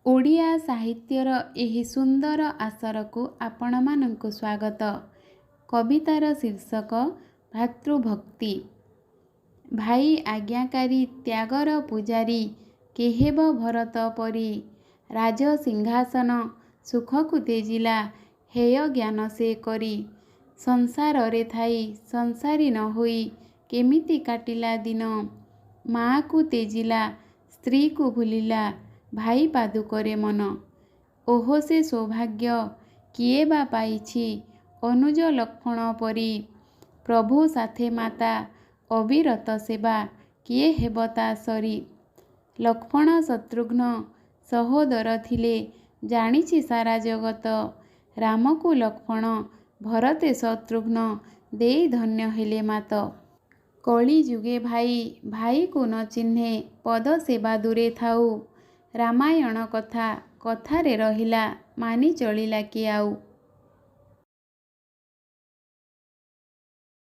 ଓଡ଼ିଆ ସାହିତ୍ୟର ଏହି ସୁନ୍ଦର ଆସରକୁ ଆପଣମାନଙ୍କୁ ସ୍ୱାଗତ। କବିତାର ଶୀର୍ଷକ ଭାତୃଭକ୍ତି। ଭାଇ ଆଜ୍ଞାକାରୀ ତ୍ୟାଗର ପୂଜାରୀ, କେହେବ ଭରତ ପରି। ରାଜସିଂହାସନ ସୁଖକୁ ତେଜିଲା, ହେୟ ଜ୍ଞାନ ସେ କରି। ସଂସାରରେ ଥାଇ ସଂସାରୀ ନ ହୋଇ, କେମିତି କାଟିଲା ଦିନ। ମାଆକୁ ତେଜିଲା, ସ୍ତ୍ରୀକୁ ଭୁଲିଲା, ଭାଇ ପାଦୁକରେ ମନ। ଓହ ସେ ସୌଭାଗ୍ୟ କିଏ ବା ପାଇଛି, ଅନୁଜ ଲକ୍ଷ୍ମଣ ପରି। ପ୍ରଭୁ ସାଥେ ମାତା ଅବିରତ ସେବା, କିଏ ହେବ ତା ସରି। ଲକ୍ଷ୍ମଣ ଶତ୍ରୁଘ୍ନ ସହୋଦର ଥିଲେ, ଜାଣିଛି ସାରା ଜଗତ। ରାମକୁ ଲକ୍ଷ୍ମଣ ଭରତେ ଶତ୍ରୁଘ୍ନ, ଦେଇ ଧନ୍ୟ ହେଲେ ମାତ। କଳି ଯୁଗେ ଭାଇ ଭାଇକୁ ନ ଚିହ୍ନେ, ପଦ ସେବା ଦୂରେ ଥାଉ। ରାମାୟଣ କଥା କଥାରେ ରହିଲା, ମାନି ଚଳିଲା କିଏ ଆଉ।